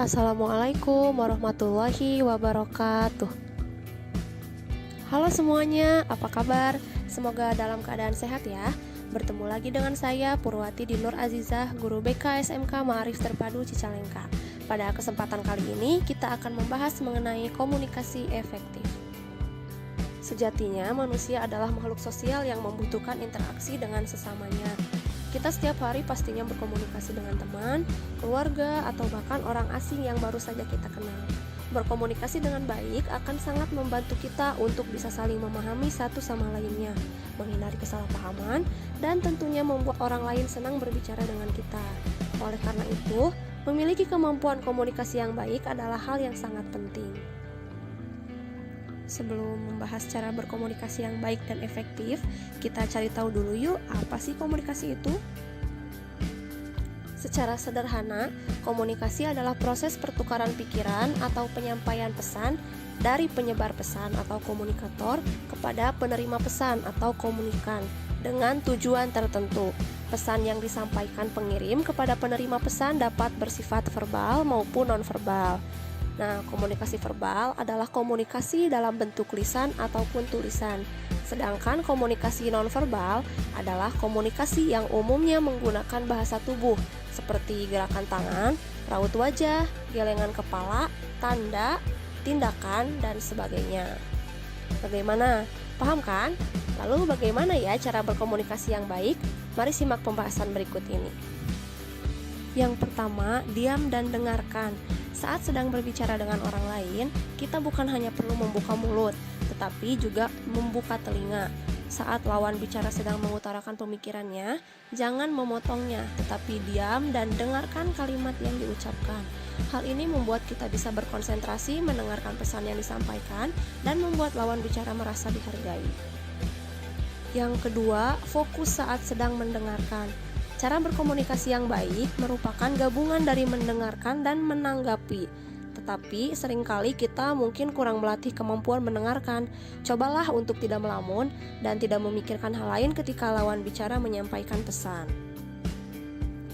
Assalamualaikum warahmatullahi wabarakatuh. Halo semuanya, apa kabar? Semoga dalam keadaan sehat ya. Bertemu lagi dengan saya Purwati Dinur Azizah, Guru BK SMK Ma'arif Terpadu Cicalengka. Pada kesempatan kali ini kita akan membahas mengenai komunikasi efektif. Sejatinya manusia adalah makhluk sosial yang membutuhkan interaksi dengan sesamanya. Kita setiap hari pastinya berkomunikasi dengan teman, keluarga, atau bahkan orang asing yang baru saja kita kenal. Berkomunikasi dengan baik akan sangat membantu kita untuk bisa saling memahami satu sama lainnya, menghindari kesalahpahaman, dan tentunya membuat orang lain senang berbicara dengan kita. Oleh karena itu, memiliki kemampuan komunikasi yang baik adalah hal yang sangat penting. Sebelum membahas cara berkomunikasi yang baik dan efektif, kita cari tahu dulu yuk, apa sih komunikasi itu? Secara sederhana, komunikasi adalah proses pertukaran pikiran atau penyampaian pesan dari penyebar pesan atau komunikator kepada penerima pesan atau komunikan dengan tujuan tertentu. Pesan yang disampaikan pengirim kepada penerima pesan dapat bersifat verbal maupun nonverbal. Nah, komunikasi verbal adalah komunikasi dalam bentuk lisan ataupun tulisan. Sedangkan komunikasi nonverbal adalah komunikasi yang umumnya menggunakan bahasa tubuh seperti gerakan tangan, raut wajah, gelengan kepala, tanda, tindakan, dan sebagainya. Bagaimana? Paham kan? Lalu bagaimana ya cara berkomunikasi yang baik? Mari simak pembahasan berikut ini. Yang pertama, diam dan dengarkan. Saat sedang berbicara dengan orang lain, kita bukan hanya perlu membuka mulut, tetapi juga membuka telinga. Saat lawan bicara sedang mengutarakan pemikirannya, jangan memotongnya, tetapi diam dan dengarkan kalimat yang diucapkan. Hal ini membuat kita bisa berkonsentrasi mendengarkan pesan yang disampaikan dan membuat lawan bicara merasa dihargai. Yang kedua, fokus saat sedang mendengarkan. Cara berkomunikasi yang baik merupakan gabungan dari mendengarkan dan menanggapi. Tetapi seringkali kita mungkin kurang melatih kemampuan mendengarkan. Cobalah untuk tidak melamun dan tidak memikirkan hal lain ketika lawan bicara menyampaikan pesan.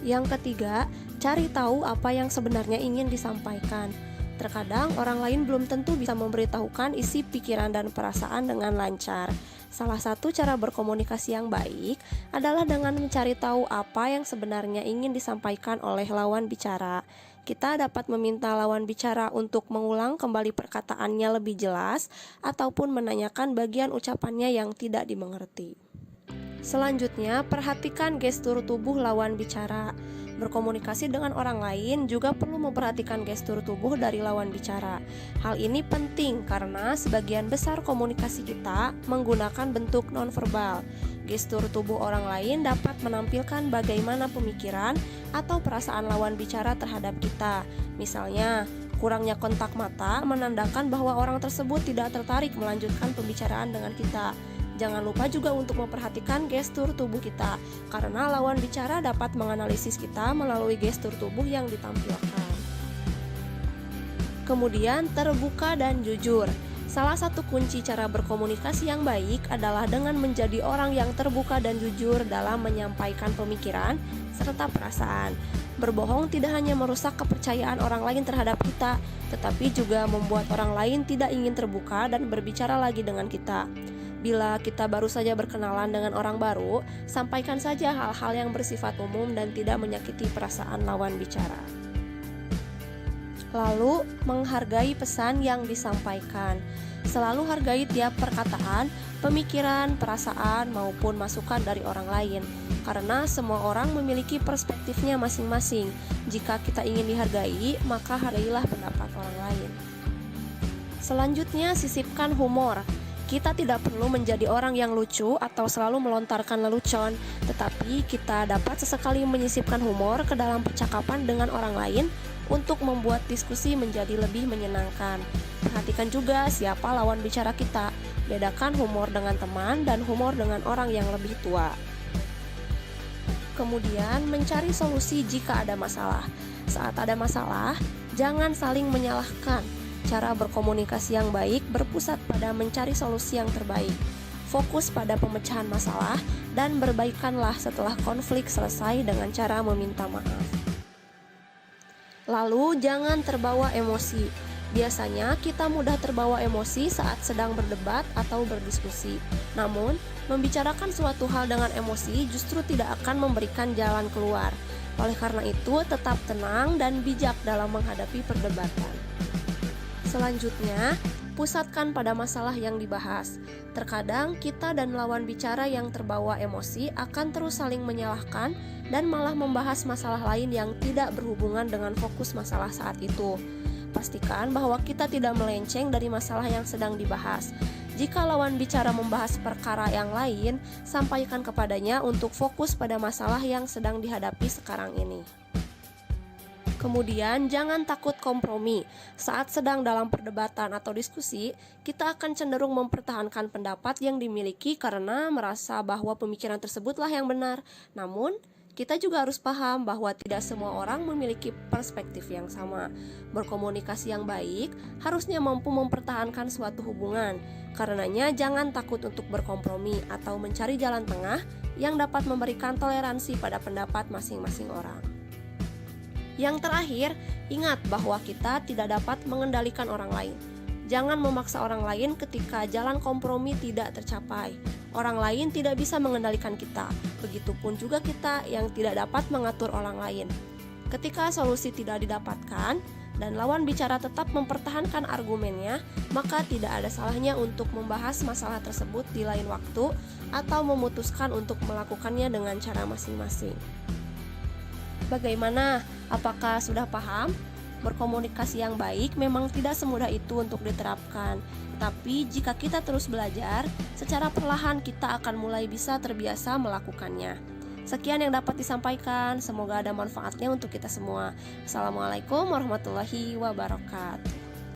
Yang ketiga, cari tahu apa yang sebenarnya ingin disampaikan. Terkadang orang lain belum tentu bisa memberitahukan isi pikiran dan perasaan dengan lancar. Salah satu cara berkomunikasi yang baik adalah dengan mencari tahu apa yang sebenarnya ingin disampaikan oleh lawan bicara. Kita dapat meminta lawan bicara untuk mengulang kembali perkataannya lebih jelas ataupun menanyakan bagian ucapannya yang tidak dimengerti. Selanjutnya, perhatikan gestur tubuh lawan bicara. Berkomunikasi dengan orang lain juga perlu memperhatikan gestur tubuh dari lawan bicara. Hal ini penting karena sebagian besar komunikasi kita menggunakan bentuk nonverbal. Gestur tubuh orang lain dapat menampilkan bagaimana pemikiran atau perasaan lawan bicara terhadap kita. Misalnya, kurangnya kontak mata menandakan bahwa orang tersebut tidak tertarik melanjutkan pembicaraan dengan kita. Jangan lupa juga untuk memperhatikan gestur tubuh kita, karena lawan bicara dapat menganalisis kita melalui gestur tubuh yang ditampilkan. Kemudian, terbuka dan jujur. Salah satu kunci cara berkomunikasi yang baik adalah dengan menjadi orang yang terbuka dan jujur dalam menyampaikan pemikiran serta perasaan. Berbohong tidak hanya merusak kepercayaan orang lain terhadap kita, tetapi juga membuat orang lain tidak ingin terbuka dan berbicara lagi dengan kita. Bila kita baru saja berkenalan dengan orang baru, sampaikan saja hal-hal yang bersifat umum dan tidak menyakiti perasaan lawan bicara. Lalu, menghargai pesan yang disampaikan. Selalu hargai tiap perkataan, pemikiran, perasaan, maupun masukan dari orang lain. Karena semua orang memiliki perspektifnya masing-masing. Jika kita ingin dihargai, maka hargailah pendapat orang lain. Selanjutnya, sisipkan humor. Kita tidak perlu menjadi orang yang lucu atau selalu melontarkan lelucon, tetapi kita dapat sesekali menyisipkan humor ke dalam percakapan dengan orang lain untuk membuat diskusi menjadi lebih menyenangkan. Perhatikan juga siapa lawan bicara kita. Bedakan humor dengan teman dan humor dengan orang yang lebih tua. Kemudian, mencari solusi jika ada masalah. Saat ada masalah, jangan saling menyalahkan. Cara berkomunikasi yang baik berpusat pada mencari solusi yang terbaik. Fokus pada pemecahan masalah dan berbaikanlah setelah konflik selesai dengan cara meminta maaf. Lalu, jangan terbawa emosi. Biasanya kita mudah terbawa emosi saat sedang berdebat atau berdiskusi. Namun, membicarakan suatu hal dengan emosi justru tidak akan memberikan jalan keluar. Oleh karena itu, tetap tenang dan bijak dalam menghadapi perdebatan. Selanjutnya, pusatkan pada masalah yang dibahas. Terkadang kita dan lawan bicara yang terbawa emosi akan terus saling menyalahkan dan malah membahas masalah lain yang tidak berhubungan dengan fokus masalah saat itu. Pastikan bahwa kita tidak melenceng dari masalah yang sedang dibahas. Jika lawan bicara membahas perkara yang lain, sampaikan kepadanya untuk fokus pada masalah yang sedang dihadapi sekarang ini. Kemudian, jangan takut kompromi. Saat sedang dalam perdebatan atau diskusi, kita akan cenderung mempertahankan pendapat yang dimiliki karena merasa bahwa pemikiran tersebutlah yang benar. Namun, kita juga harus paham bahwa tidak semua orang memiliki perspektif yang sama. Berkomunikasi yang baik harusnya mampu mempertahankan suatu hubungan. Karenanya, jangan takut untuk berkompromi atau mencari jalan tengah yang dapat memberikan toleransi pada pendapat masing-masing orang. Yang terakhir, ingat bahwa kita tidak dapat mengendalikan orang lain. Jangan memaksa orang lain ketika jalan kompromi tidak tercapai. Orang lain tidak bisa mengendalikan kita, begitupun juga kita yang tidak dapat mengatur orang lain. Ketika solusi tidak didapatkan dan lawan bicara tetap mempertahankan argumennya, maka tidak ada salahnya untuk membahas masalah tersebut di lain waktu atau memutuskan untuk melakukannya dengan cara masing-masing. Bagaimana? Apakah sudah paham? Berkomunikasi yang baik memang tidak semudah itu untuk diterapkan. Tapi jika kita terus belajar, secara perlahan kita akan mulai bisa terbiasa melakukannya. Sekian yang dapat disampaikan, semoga ada manfaatnya untuk kita semua. Assalamualaikum warahmatullahi wabarakatuh.